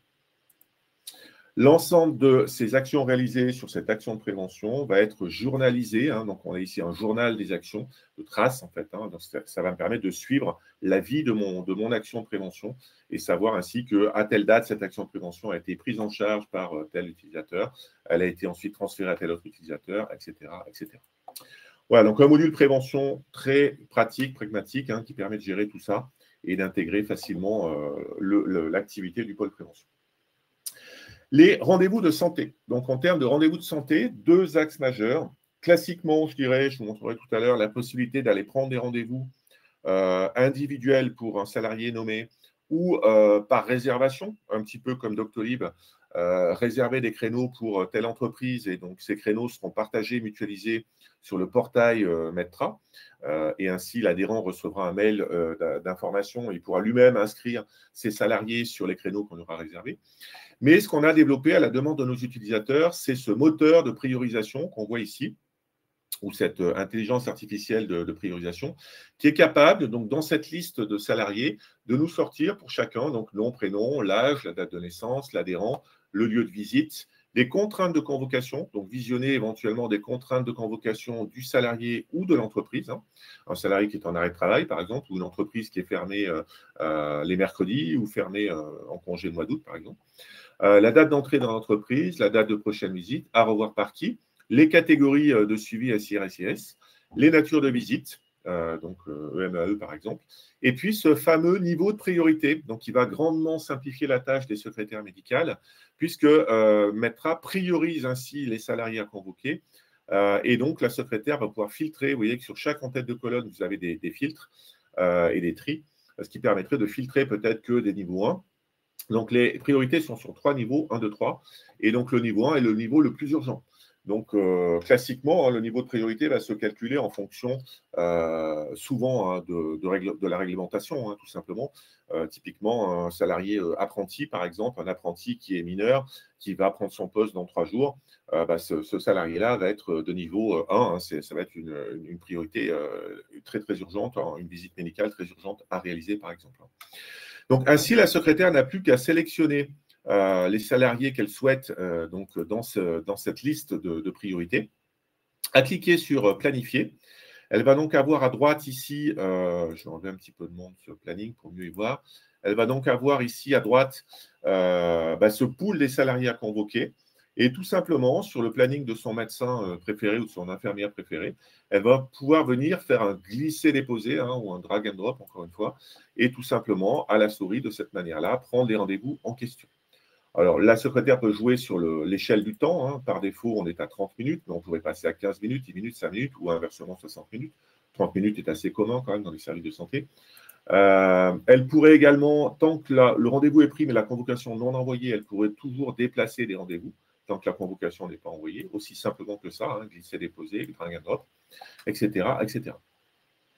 L'ensemble de ces actions réalisées sur cette action de prévention va être journalisé. Donc, on a ici un journal des actions, de traces en fait. Donc, ça va me permettre de suivre la vie de mon action de prévention et savoir ainsi qu'à telle date, cette action de prévention a été prise en charge par tel utilisateur. Elle a été ensuite transférée à tel autre utilisateur, etc. etc. Voilà, donc un module prévention très pratique, pragmatique, qui permet de gérer tout ça et d'intégrer facilement l'activité du pôle prévention. Les rendez-vous de santé. Donc, en termes de rendez-vous de santé, 2 axes majeurs. Classiquement, je dirais, je vous montrerai tout à l'heure, la possibilité d'aller prendre des rendez-vous individuels pour un salarié nommé ou par réservation, un petit peu comme Doctolib, réserver des créneaux pour telle entreprise et donc ces créneaux seront partagés, mutualisés sur le portail Medtra et ainsi l'adhérent recevra un mail d'information et il pourra lui-même inscrire ses salariés sur les créneaux qu'on aura réservés. Mais ce qu'on a développé à la demande de nos utilisateurs, c'est ce moteur de priorisation qu'on voit ici, ou cette intelligence artificielle de priorisation, qui est capable, donc, dans cette liste de salariés, de nous sortir pour chacun, donc nom, prénom, l'âge, la date de naissance, l'adhérent, le lieu de visite, des contraintes de convocation, donc visionner éventuellement des contraintes de convocation du salarié ou de l'entreprise, hein. Un salarié qui est en arrêt de travail, par exemple, ou une entreprise qui est fermée les mercredis ou fermée en congé le mois d'août, par exemple. La date d'entrée dans l'entreprise, la date de prochaine visite, à revoir par qui, les catégories de suivi SIR-SIS, les natures de visite, donc EMAE par exemple, et puis ce fameux niveau de priorité, donc qui va grandement simplifier la tâche des secrétaires médicales, puisque Metra priorise ainsi les salariés à convoquer, et donc la secrétaire va pouvoir filtrer. Vous voyez que sur chaque en-tête de colonne, vous avez des filtres et des tris, ce qui permettrait de filtrer peut-être que des niveaux 1. Donc, les priorités sont sur 3 niveaux, 1, 2, 3. Et donc, le niveau 1 est le niveau le plus urgent. Donc, classiquement, hein, le niveau de priorité va se calculer en fonction souvent hein, de la réglementation, hein, tout simplement. Typiquement, un salarié apprenti, par exemple, un apprenti qui est mineur, qui va prendre son poste dans 3 jours, ce salarié-là va être de niveau 1. Hein, ça va être une priorité très, très urgente, hein, une visite médicale très urgente à réaliser, par exemple. Donc, ainsi, la secrétaire n'a plus qu'à sélectionner les salariés qu'elle souhaite donc, dans cette liste de priorités, à cliquer sur Planifier. Elle va donc avoir à droite ici, je vais enlever un petit peu de monde sur le planning pour mieux y voir, elle va donc avoir ici à droite ce pool des salariés à convoquer. Et tout simplement, sur le planning de son médecin préféré ou de son infirmière préférée, elle va pouvoir venir faire un glisser-déposer hein, ou un drag and drop, encore une fois, et tout simplement, à la souris, de cette manière-là, prendre les rendez-vous en question. Alors, la secrétaire peut jouer sur l'échelle du temps. Hein. Par défaut, on est à 30 minutes, mais on pourrait passer à 15 minutes, 10 minutes, 5 minutes, ou inversement 60 minutes. 30 minutes est assez commun quand même dans les services de santé. Elle pourrait également, tant que le rendez-vous est pris, mais la convocation non envoyée, elle pourrait toujours déplacer des rendez-vous tant que la convocation n'est pas envoyée, aussi simplement que ça, hein, glisser, déposer, drag and drop, etc., etc.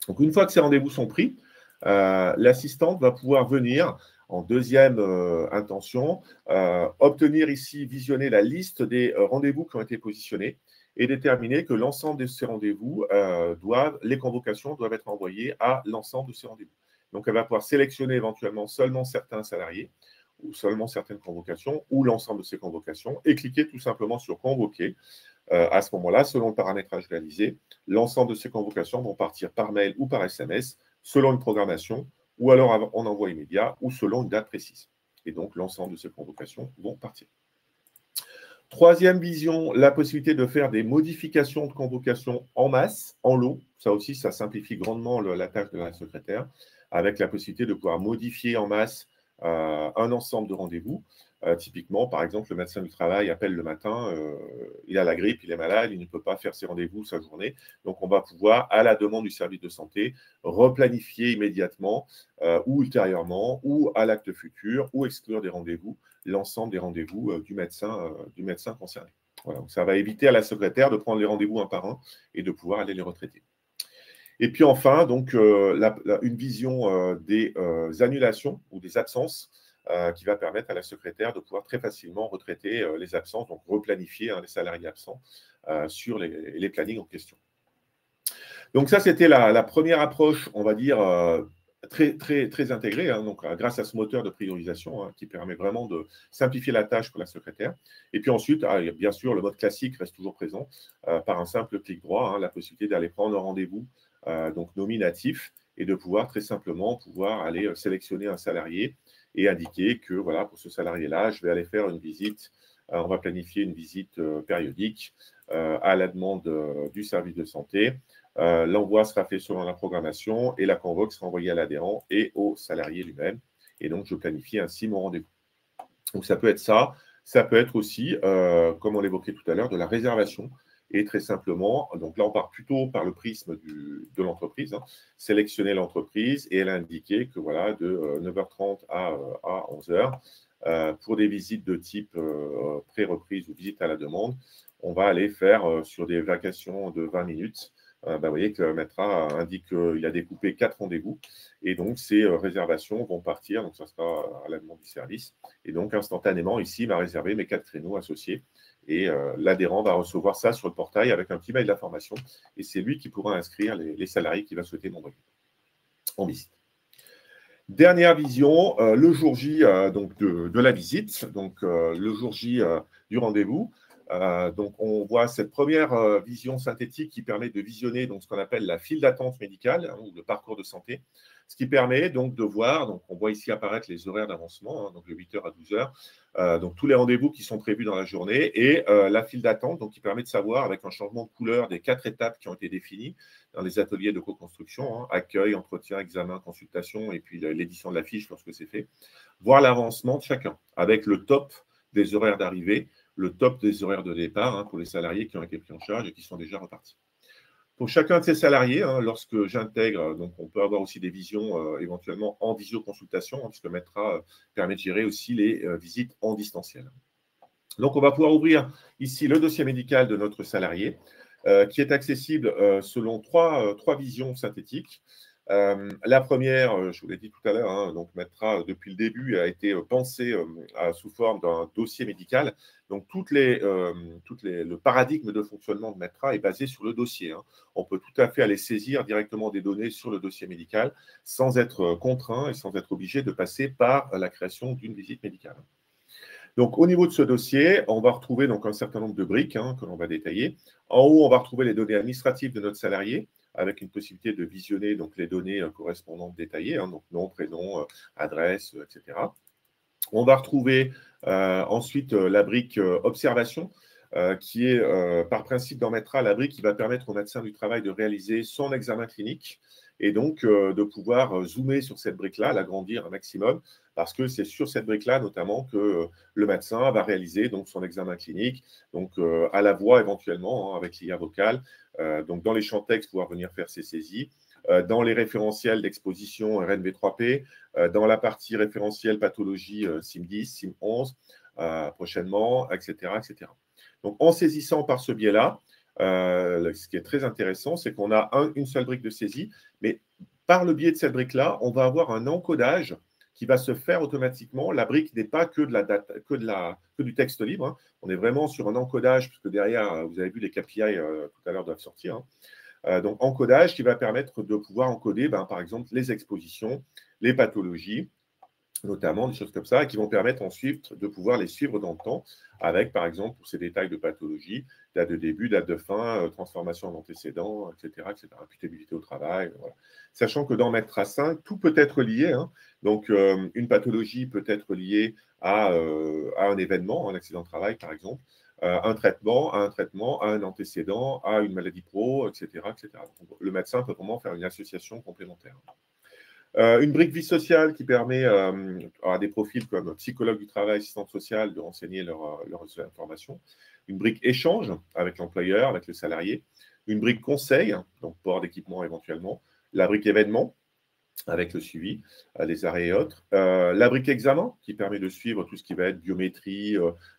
Donc, une fois que ces rendez-vous sont pris, l'assistante va pouvoir venir, en deuxième intention, obtenir ici, visionner la liste des rendez-vous qui ont été positionnés et déterminer que l'ensemble de ces rendez-vous, les convocations doivent être envoyées à l'ensemble de ces rendez-vous. Donc, elle va pouvoir sélectionner éventuellement seulement certains salariés ou seulement certaines convocations ou l'ensemble de ces convocations et cliquer tout simplement sur « Convoquer ». À ce moment-là, selon le paramétrage réalisé, l'ensemble de ces convocations vont partir par mail ou par SMS selon une programmation ou alors en envoi immédiat ou selon une date précise. Et donc, l'ensemble de ces convocations vont partir. Troisième vision, la possibilité de faire des modifications de convocation en masse, en lot. Ça aussi, ça simplifie grandement la tâche de la secrétaire, avec la possibilité de pouvoir modifier en masse un ensemble de rendez-vous. Typiquement, par exemple, le médecin du travail appelle le matin, il a la grippe, il est malade, il ne peut pas faire ses rendez-vous sa journée. Donc, on va pouvoir, à la demande du service de santé, replanifier immédiatement ou ultérieurement ou à l'acte futur ou exclure des rendez-vous, l'ensemble des rendez-vous du médecin concerné. Voilà, donc ça va éviter à la secrétaire de prendre les rendez-vous un par un et de pouvoir aller les retraiter. Et puis enfin, donc, une vision des annulations ou des absences qui va permettre à la secrétaire de pouvoir très facilement retraiter les absences, donc replanifier les salariés absents sur les plannings en question. Donc ça, c'était la première approche, on va dire, très intégrée, hein, donc, grâce à ce moteur de priorisation hein, qui permet vraiment de simplifier la tâche pour la secrétaire. Et puis ensuite, bien sûr, le mode classique reste toujours présent par un simple clic droit, hein, la possibilité d'aller prendre un rendez-vous donc nominatif et de pouvoir très simplement aller sélectionner un salarié et indiquer que voilà, pour ce salarié-là, je vais aller faire une visite, on va planifier une visite périodique à la demande du service de santé. L'envoi sera fait selon la programmation et la convoque sera envoyée à l'adhérent et au salarié lui-même. Et donc, je planifie ainsi mon rendez-vous. Donc, ça peut être ça. Ça peut être aussi, comme on l'évoquait tout à l'heure, de la réservation. Et très simplement, donc là, on part plutôt par le prisme de l'entreprise. Hein, sélectionner l'entreprise et elle a indiqué que voilà, de 9h30 à 11h, pour des visites de type pré-reprise ou visite à la demande, on va aller faire sur des vacations de 20 minutes. Vous voyez que Metra indique qu'il a découpé 4 rendez-vous et donc ces réservations vont partir, donc ça sera à la demande du service. Et donc instantanément, ici, il m'a réservé mes 4 créneaux associés et l'adhérent va recevoir ça sur le portail avec un petit mail d'information et c'est lui qui pourra inscrire les salariés qu'il va souhaiter m'envoyer en visite. Dernière vision, le jour J donc de la visite, donc le jour J du rendez-vous. Donc, on voit cette première vision synthétique qui permet de visionner donc, ce qu'on appelle la file d'attente médicale, hein, ou le parcours de santé, ce qui permet donc de voir, donc on voit ici apparaître les horaires d'avancement, hein, donc de 8h à 12h, donc tous les rendez-vous qui sont prévus dans la journée, et la file d'attente donc, qui permet de savoir, avec un changement de couleur des 4 étapes qui ont été définies dans les ateliers de co-construction, hein, accueil, entretien, examen, consultation, et puis l'édition de la fiche lorsque c'est fait, voir l'avancement de chacun, avec le top des horaires d'arrivée, le top des horaires de départ, hein, pour les salariés qui ont été pris en charge et qui sont déjà repartis. Pour chacun de ces salariés, hein, lorsque j'intègre, donc on peut avoir aussi des visions éventuellement en visioconsultation, hein, puisque Metra permet de gérer aussi les visites en distanciel. Donc, on va pouvoir ouvrir ici le dossier médical de notre salarié, qui est accessible selon trois visions synthétiques. La première, je vous l'ai dit tout à l'heure, hein, donc Metra, depuis le début, a été pensé sous forme d'un dossier médical. Donc, le paradigme de fonctionnement de Metra est basé sur le dossier, hein. On peut tout à fait aller saisir directement des données sur le dossier médical sans être contraint et sans être obligé de passer par la création d'une visite médicale. Donc, au niveau de ce dossier, on va retrouver donc, un certain nombre de briques, hein, que l'on va détailler. En haut, on va retrouver les données administratives de notre salarié, avec une possibilité de visionner donc, les données correspondantes détaillées, hein, donc nom, prénom, adresse, etc. On va retrouver ensuite la brique observation, qui est par principe dans Metra la brique qui va permettre au médecin du travail de réaliser son examen clinique et donc de pouvoir zoomer sur cette brique-là, l'agrandir un maximum, parce que c'est sur cette brique-là notamment que le médecin va réaliser donc, son examen clinique, donc à la voix éventuellement, hein, avec l'IA vocale, donc dans les champs texte, pouvoir venir faire ses saisies, dans les référentiels d'exposition RNV3P, dans la partie référentielle pathologie SIM10, SIM11, prochainement, etc., etc. Donc, en saisissant par ce biais-là, ce qui est très intéressant, c'est qu'on a une seule brique de saisie, mais par le biais de cette brique-là, on va avoir un encodage qui va se faire automatiquement. La brique n'est pas que du texte libre, hein. On est vraiment sur un encodage, puisque derrière, vous avez vu les KPI tout à l'heure doivent sortir, hein. Donc, encodage qui va permettre de pouvoir encoder, par exemple, les expositions, les pathologies, notamment des choses comme ça, et qui vont permettre ensuite de pouvoir les suivre dans le temps, avec, par exemple, pour ces détails de pathologie, date de début, date de fin, transformation en antécédent, etc., imputabilité au travail. Voilà. Sachant que dans Metra 5, tout peut être lié, hein. Donc, une pathologie peut être liée à un événement, un accident de travail, par exemple, un traitement, à un antécédent, à une maladie pro, etc., etc. Donc, le médecin peut vraiment faire une association complémentaire. Une brique vie sociale qui permet à des profils comme psychologue du travail, assistante sociale de renseigner leurs informations. Une brique échange avec l'employeur, avec le salarié. Une brique conseil, donc port d'équipement éventuellement. La brique événement avec le suivi, les arrêts et autres. La brique examen qui permet de suivre tout ce qui va être biométrie,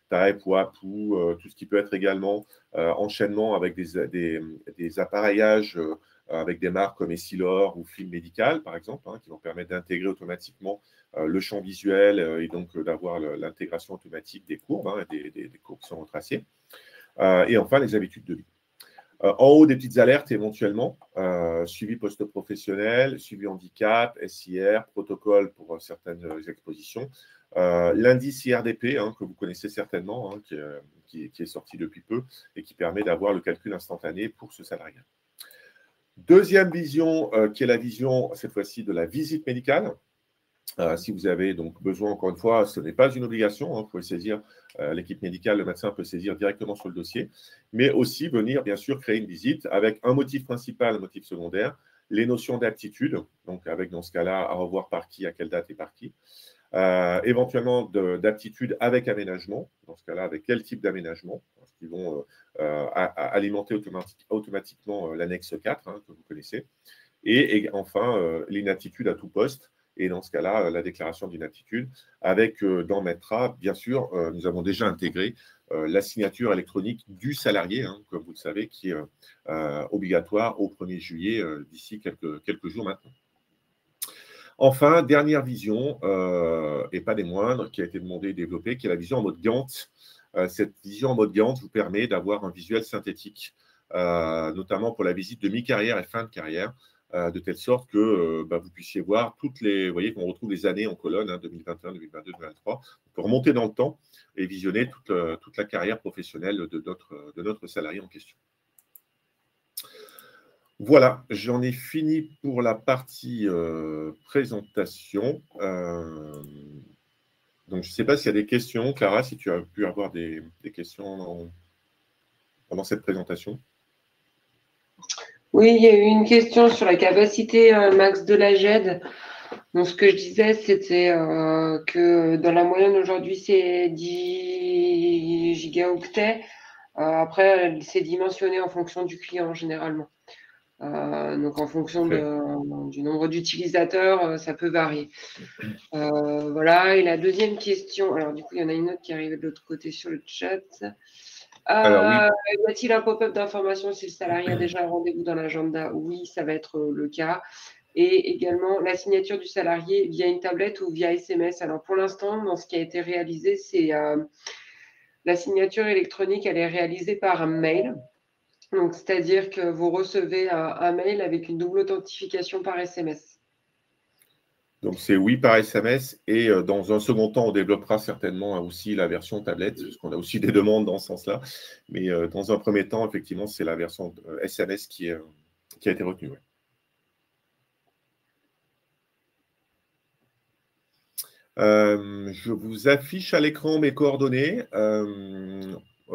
taille, poids, pouls, tout ce qui peut être également enchaînement avec des appareillages avec des marques comme Essilor ou Film Médical, par exemple, hein, qui vont permettre d'intégrer automatiquement le champ visuel et donc d'avoir l'intégration automatique des courbes, hein, des courbes qui sont retracées. Et enfin, les habitudes de vie. En haut, des petites alertes éventuellement, suivi post-professionnel, suivi handicap, SIR, protocole pour certaines expositions. L'indice IRDP, hein, que vous connaissez certainement, hein, qui est sorti depuis peu et qui permet d'avoir le calcul instantané pour ce salarié. Deuxième vision, qui est la vision, cette fois-ci, de la visite médicale. Si vous avez donc besoin, encore une fois, ce n'est pas une obligation, hein, vous pouvez saisir, l'équipe médicale, le médecin peut saisir directement sur le dossier, mais aussi venir, bien sûr, créer une visite avec un motif principal, un motif secondaire, les notions d'aptitude, donc avec, dans ce cas-là, à revoir par qui, à quelle date et par qui, éventuellement d'aptitude avec aménagement, dans ce cas-là, avec quel type d'aménagement, qui vont alimenter automatiquement l'annexe 4, hein, que vous connaissez, et enfin, l'inaptitude à tout poste. Et dans ce cas-là, la déclaration d'inaptitude, avec dans Metra, bien sûr, nous avons déjà intégré la signature électronique du salarié, hein, comme vous le savez, qui est obligatoire au 1er juillet, d'ici quelques jours maintenant. Enfin, dernière vision, et pas des moindres, qui a été demandée et développée, qui est la vision en mode Gantt. Cette vision en mode Gantt vous permet d'avoir un visuel synthétique, notamment pour la visite de mi-carrière et fin de carrière, de telle sorte que vous puissiez voir toutes les… Vous voyez qu'on retrouve les années en colonne, 2021, 2022, 2023. On peut remonter dans le temps et visionner toute la carrière professionnelle de notre salarié en question. Voilà, j'en ai fini pour la partie présentation. Donc, je ne sais pas s'il y a des questions. Clara, si tu as pu avoir des questions pendant cette présentation. Oui, il y a eu une question sur la capacité max de la GED. Donc, ce que je disais, c'était que dans la moyenne aujourd'hui, c'est 10 gigaoctets. Après, c'est dimensionné en fonction du client généralement. Donc, en fonction du nombre d'utilisateurs, ça peut varier. Voilà. Et la deuxième question, alors du coup, il y en a une autre qui arrive de l'autre côté sur le chat. Alors, oui. Y a-t-il un pop-up d'information si le salarié a déjà un rendez-vous dans l'agenda? Oui, ça va être le cas. Et également, la signature du salarié via une tablette ou via SMS. Alors, pour l'instant, dans ce qui a été réalisé, c'est la signature électronique, elle est réalisée par un mail. Donc, c'est-à-dire que vous recevez un mail avec une double authentification par SMS. Donc, c'est oui par SMS et dans un second temps, on développera certainement aussi la version tablette, parce qu'on a aussi des demandes dans ce sens-là. Mais dans un premier temps, effectivement, c'est la version SMS qui a été retenue. Ouais. Je vous affiche à l'écran mes coordonnées.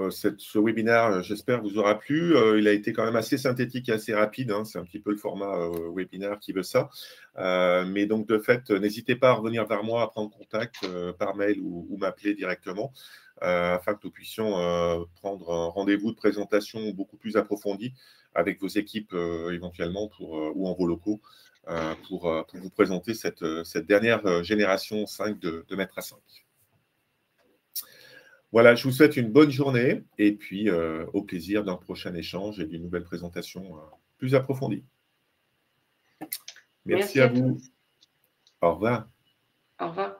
Ce webinaire, j'espère, vous aura plu. Il a été quand même assez synthétique et assez rapide. C'est un petit peu le format webinaire qui veut ça. Mais donc, de fait, n'hésitez pas à revenir vers moi, à prendre contact par mail ou m'appeler directement afin que nous puissions prendre un rendez-vous de présentation beaucoup plus approfondi avec vos équipes éventuellement ou en vos locaux pour vous présenter cette dernière génération 5 de Maître A5. Voilà, je vous souhaite une bonne journée et puis au plaisir d'un prochain échange et d'une nouvelle présentation plus approfondie. Merci à vous. Au revoir. Au revoir.